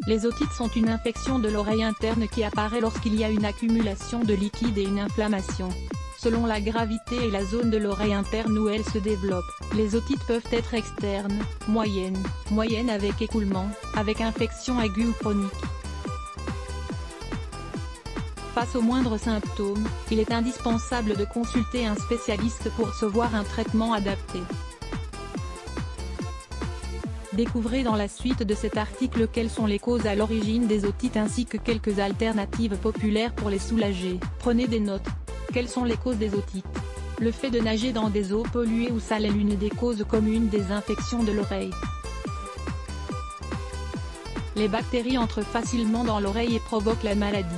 Les otites sont une infection de l'oreille interne qui apparaît lorsqu'il y a une accumulation de liquide et une inflammation. Selon la gravité et la zone de l'oreille interne où elle se développe, les otites peuvent être externes, moyennes avec écoulement, avec infection aiguë ou chronique. Face aux moindres symptômes, il est indispensable de consulter un spécialiste pour recevoir un traitement adapté. Découvrez dans la suite de cet article quelles sont les causes à l'origine des otites ainsi que quelques alternatives populaires pour les soulager. Prenez des notes. Quelles sont les causes des otites? Le fait de nager dans des eaux polluées ou sales est l'une des causes communes des infections de l'oreille. Les bactéries entrent facilement dans l'oreille et provoquent la maladie.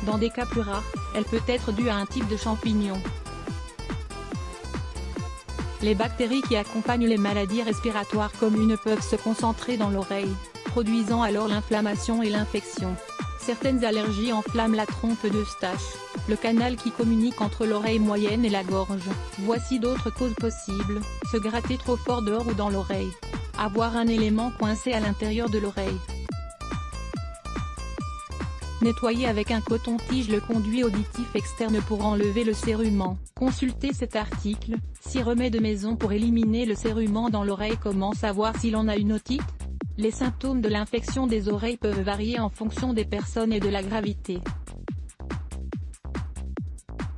Dans des cas plus rares, elle peut être due à un type de champignon. Les bactéries qui accompagnent les maladies respiratoires communes peuvent se concentrer dans l'oreille, produisant alors l'inflammation et l'infection. Certaines allergies enflamment la trompe d'Eustache, le canal qui communique entre l'oreille moyenne et la gorge. Voici d'autres causes possibles: se gratter trop fort dehors ou dans l'oreille. Avoir un élément coincé à l'intérieur de l'oreille. Nettoyer avec un coton-tige le conduit auditif externe pour enlever le cérument. Consultez cet article. 6 remèdes maison pour éliminer le cérument dans l'oreille. Comment savoir si l'on a une otite? Les symptômes de l'infection des oreilles peuvent varier en fonction des personnes et de la gravité.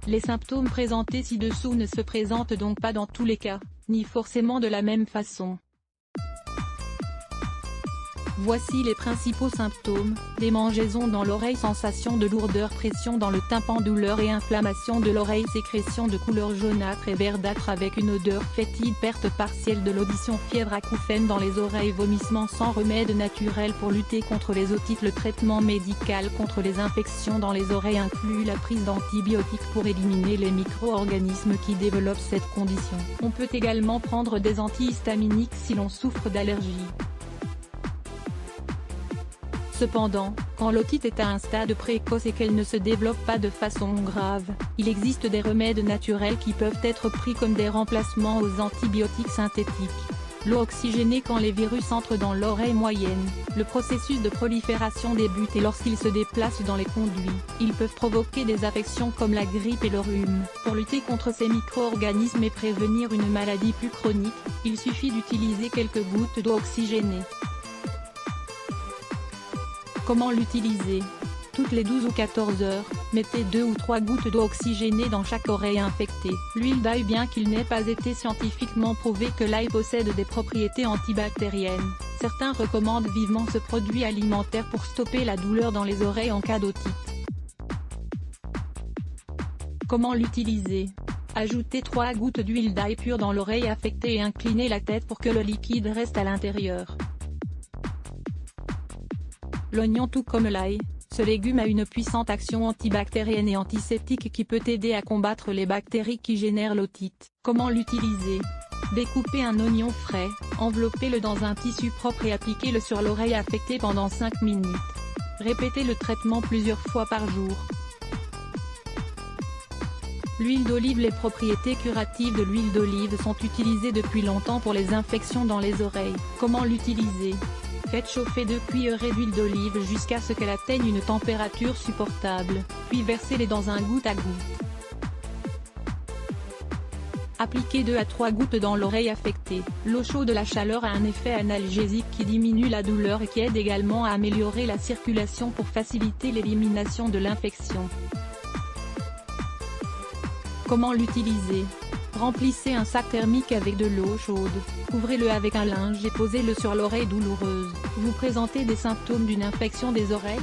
Les symptômes présentés ci-dessous ne se présentent donc pas dans tous les cas, ni forcément de la même façon. Voici les principaux symptômes: démangeaisons dans l'oreille, sensation de lourdeur, pression dans le tympan, douleur et inflammation de l'oreille, sécrétion de couleur jaunâtre et verdâtre avec une odeur fétide, perte partielle de l'audition, fièvre, acouphènes dans les oreilles, vomissements. Sans remède naturel pour lutter contre les otites. Le traitement médical contre les infections dans les oreilles inclut la prise d'antibiotiques pour éliminer les micro-organismes qui développent cette condition. On peut également prendre des antihistaminiques si l'on souffre d'allergies. Cependant, quand l'otite est à un stade précoce et qu'elle ne se développe pas de façon grave, il existe des remèdes naturels qui peuvent être pris comme des remplacements aux antibiotiques synthétiques. L'eau oxygénée quand les virus entrent dans l'oreille moyenne, le processus de prolifération débute et lorsqu'ils se déplacent dans les conduits, ils peuvent provoquer des affections comme la grippe et le rhume. Pour lutter contre ces micro-organismes et prévenir une maladie plus chronique, il suffit d'utiliser quelques gouttes d'eau oxygénée. Comment l'utiliser? Toutes les 12 ou 14 heures, mettez 2 ou 3 gouttes d'eau oxygénée dans chaque oreille infectée. L'huile d'ail. Bien qu'il n'ait pas été scientifiquement prouvé que l'ail possède des propriétés antibactériennes, certains recommandent vivement ce produit alimentaire pour stopper la douleur dans les oreilles en cas d'otite. Comment l'utiliser? Ajoutez 3 gouttes d'huile d'ail pure dans l'oreille affectée et inclinez la tête pour que le liquide reste à l'intérieur. L'oignon, tout comme l'ail, ce légume a une puissante action antibactérienne et antiseptique qui peut aider à combattre les bactéries qui génèrent l'otite. Comment l'utiliser? Découpez un oignon frais, enveloppez-le dans un tissu propre et appliquez-le sur l'oreille affectée pendant 5 minutes. Répétez le traitement plusieurs fois par jour. L'huile d'olive. Les propriétés curatives de l'huile d'olive sont utilisées depuis longtemps pour les infections dans les oreilles. Comment l'utiliser? Faites chauffer 2 cuillerées d'huile d'olive jusqu'à ce qu'elle atteigne une température supportable, puis versez-les dans un goutte à goutte. Appliquez 2 à 3 gouttes dans l'oreille affectée. L'eau chaude. La chaleur a un effet analgésique qui diminue la douleur et qui aide également à améliorer la circulation pour faciliter l'élimination de l'infection. Comment l'utiliser? Remplissez un sac thermique avec de l'eau chaude, couvrez-le avec un linge et posez-le sur l'oreille douloureuse. Vous présentez des symptômes d'une infection des oreilles?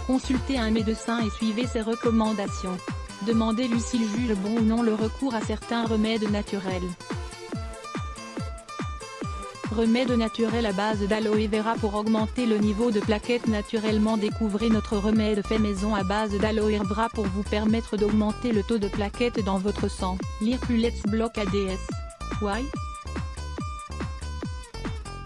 Consultez un médecin et suivez ses recommandations. Demandez-lui s'il juge bon ou non le recours à certains remèdes naturels. Remède naturel à base d'aloe vera pour augmenter le niveau de plaquettes naturellement. Découvrez notre remède fait maison à base d'aloe vera pour vous permettre d'augmenter le taux de plaquettes dans votre sang. Lire plus. Let's block ADS. Why?